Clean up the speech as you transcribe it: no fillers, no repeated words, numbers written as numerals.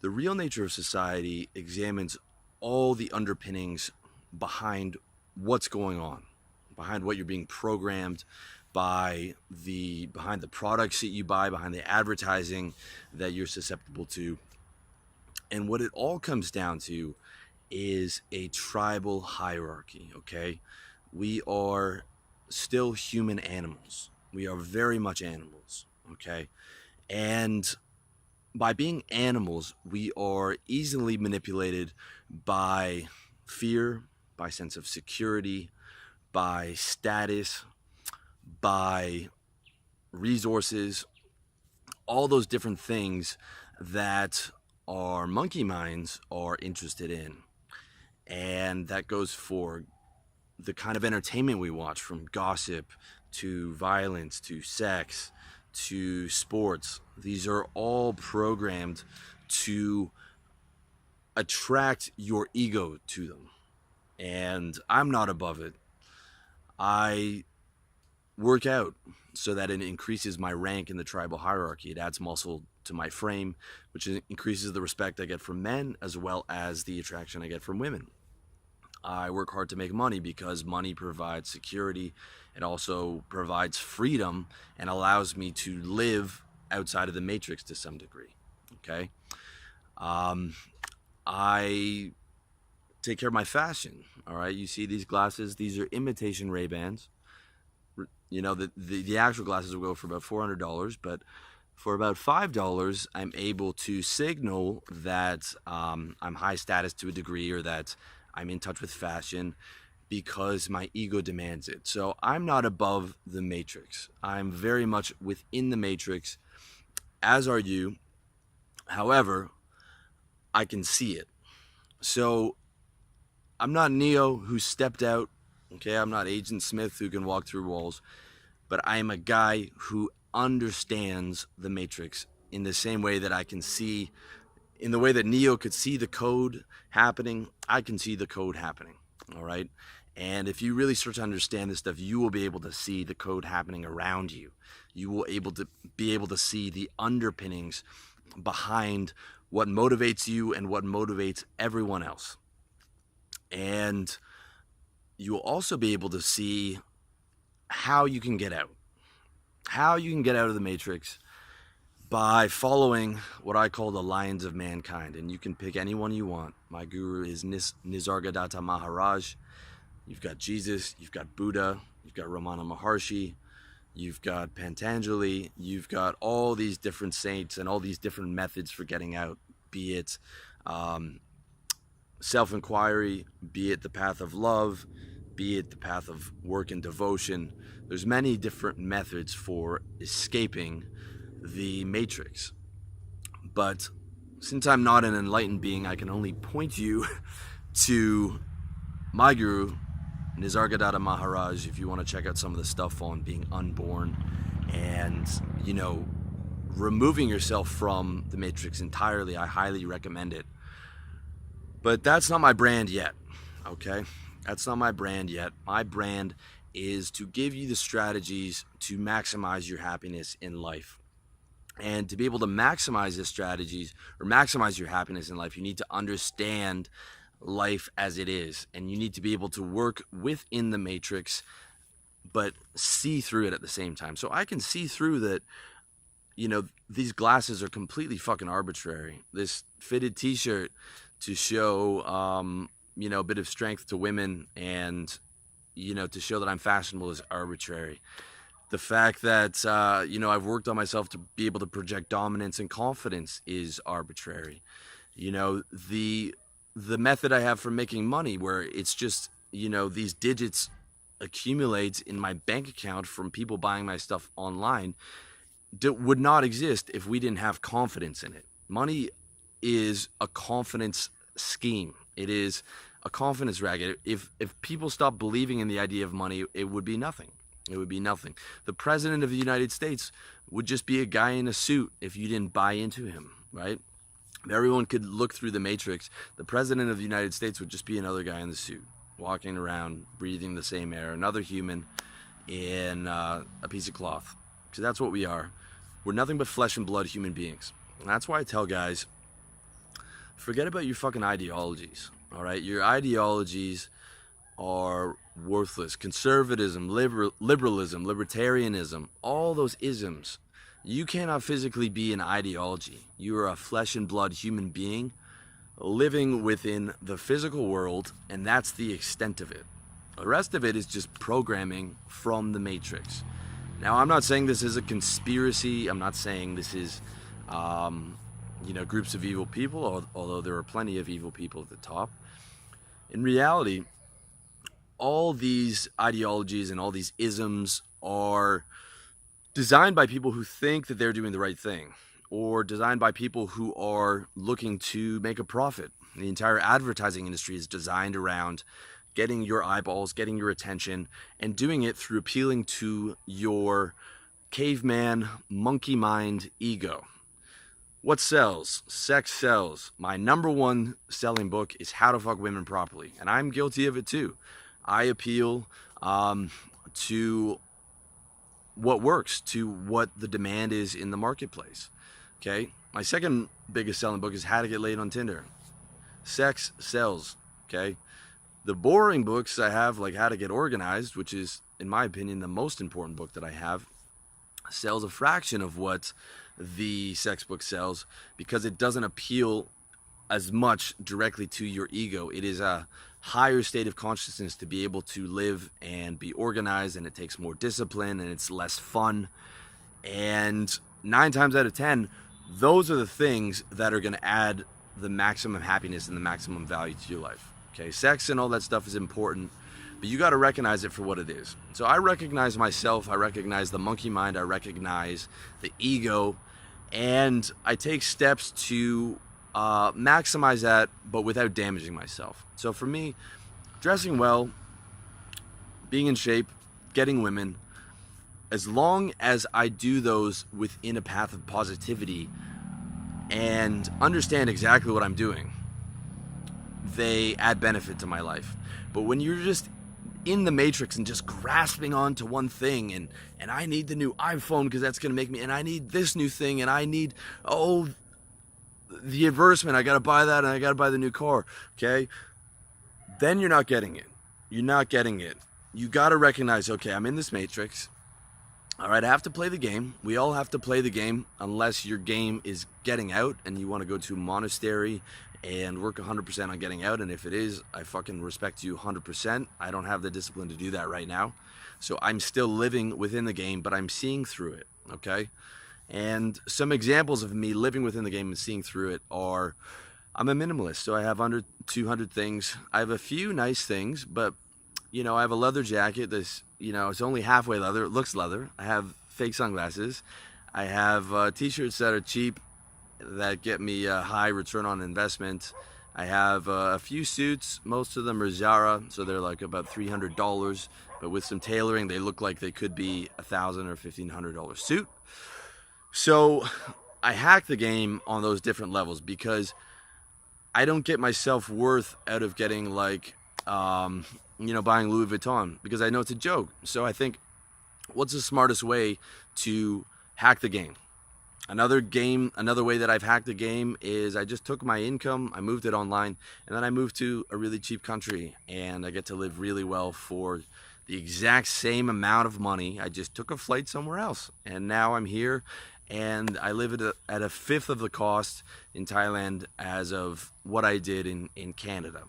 The real nature of society examines all the underpinnings behind what's going on, behind what you're being programmed behind the products that you buy, behind the advertising that you're susceptible to. And what it all comes down to is a tribal hierarchy, okay? We are still human animals. We are very much animals, okay? And by being animals, we are easily manipulated by fear, by sense of security, by status, by resources, all those different things that our monkey minds are interested in. And that goes for the kind of entertainment we watch, from gossip to violence to sex to sports. These are all programmed to attract your ego to them. And I'm not above it. I work out so that it increases my rank in the tribal hierarchy. It adds muscle to my frame, which increases the respect I get from men as well as the attraction I get from women. I work hard to make money because money provides security. It also provides freedom and allows me to live outside of the matrix to some degree. Okay. I take care of my fashion. All right. You see these glasses, these are imitation Ray-Bans. You know, the actual glasses will go for about $400, but for about $5, I'm able to signal that I'm high status to a degree, or that I'm in touch with fashion, because my ego demands it. So I'm not above the matrix. I'm very much within the matrix, as are you. However, I can see it. So I'm not Neo who stepped out. Okay, I'm not Agent Smith who can walk through walls, but I am a guy who understands the matrix in the same way that I can see, in the way that Neo could see the code happening, I can see the code happening. All right. And if you really start to understand this stuff, you will be able to see the code happening around you. You will be able to see the underpinnings behind what motivates you and what motivates everyone else. And you will also be able to see how you can get out. How you can get out of the matrix by following what I call the lines of mankind. And you can pick anyone you want. My guru is Nisargadatta Maharaj. You've got Jesus, you've got Buddha, you've got Ramana Maharshi, you've got Patanjali, you've got all these different saints and all these different methods for getting out, be it self-inquiry, be it the path of love, be it the path of work and devotion. There's many different methods for escaping the matrix. But since I'm not an enlightened being, I can only point you to my guru, Nisargadatta Maharaj, if you want to check out some of the stuff on being unborn and, you know, removing yourself from the matrix entirely. I highly recommend it. But that's not my brand yet, okay? That's not my brand yet. My brand is to give you the strategies to maximize your happiness in life. And to be able to maximize the strategies or maximize your happiness in life, you need to understand life as it is. And you need to be able to work within the matrix, but see through it at the same time. So I can see through that, you know, these glasses are completely fucking arbitrary. This fitted t-shirt to show, you know, a bit of strength to women and, you know, to show that I'm fashionable is arbitrary. The fact that, you know, I've worked on myself to be able to project dominance and confidence is arbitrary. You know, the method I have for making money, where it's just, you know, these digits accumulate in my bank account from people buying my stuff online, would not exist if we didn't have confidence in it. Money is a confidence scheme. It is a confidence racket. If people stop believing in the idea of money, it would be nothing. It would be nothing. The president of the United States would just be a guy in a suit if you didn't buy into him, right? If everyone could look through the matrix, the president of the United States would just be another guy in the suit, walking around, breathing the same air, another human in a piece of cloth. Because that's what we are. We're nothing but flesh and blood human beings. And that's why I tell guys, forget about your fucking ideologies. All right, your ideologies are worthless. Conservatism, liberalism, libertarianism, all those isms. You cannot physically be an ideology. You are a flesh and blood human being living within the physical world, and that's the extent of it. The rest of it is just programming from the Matrix. Now, I'm not saying this is a conspiracy. I'm not saying this is, groups of evil people, although there are plenty of evil people at the top. In reality, all these ideologies and all these isms are designed by people who think that they're doing the right thing, or designed by people who are looking to make a profit. The entire advertising industry is designed around getting your eyeballs, getting your attention, and doing it through appealing to your caveman, monkey mind ego. What sells? Sex sells. My number one selling book is How to Fuck Women Properly, and I'm guilty of it too. I appeal to what works, to what the demand is in the marketplace. Okay, my second biggest selling book is How to Get Laid on Tinder. Sex sells. Okay, the boring books I have, like How to Get Organized, which is, in my opinion, the most important book that I have, sells a fraction of what the sex book sells, because it doesn't appeal as much directly to your ego. It is a higher state of consciousness to be able to live and be organized, and it takes more discipline, and it's less fun. And 9 times out of 10, those are the things that are going to add the maximum happiness and the maximum value to your life. Okay, sex and all that stuff is important, but you got to recognize it for what it is. So I recognize myself, I recognize the monkey mind, I recognize the ego, and I take steps to maximize that, but without damaging myself. So for me, dressing well, being in shape, getting women, as long as I do those within a path of positivity and understand exactly what I'm doing, they add benefit to my life. But when you're just in the Matrix and just grasping onto one thing, and I need the new iPhone because that's going to make me, and I need this new thing, and I need, the advertisement, I got to buy that, and I got to buy the new car, okay? Then you're not getting it. You're not getting it. You got to recognize, okay, I'm in this Matrix. All right, I have to play the game. We all have to play the game, unless your game is getting out and you want to go to a monastery and work 100% on getting out. And if it is, I fucking respect you 100%. I don't have the discipline to do that right now. So I'm still living within the game, but I'm seeing through it, okay? And some examples of me living within the game and seeing through it are, I'm a minimalist, so I have under 200 things. I have a few nice things, but, I have a leather jacket that's, it's only halfway leather. It looks leather. I have fake sunglasses. I have t-shirts that are cheap that get me a high return on investment. I have a few suits. Most of them are Zara, so they're like about $300, but with some tailoring, they look like they could be $1,000 or $1,500 suit. So I hack the game on those different levels because I don't get my self-worth out of getting like, buying Louis Vuitton, because I know it's a joke. So I think, what's the smartest way to hack the game? Another way that I've hacked the game is I just took my income, I moved it online, and then I moved to a really cheap country, and I get to live really well for the exact same amount of money. I just took a flight somewhere else, and now I'm here, and I live at a fifth of the cost in Thailand as of what I did in Canada.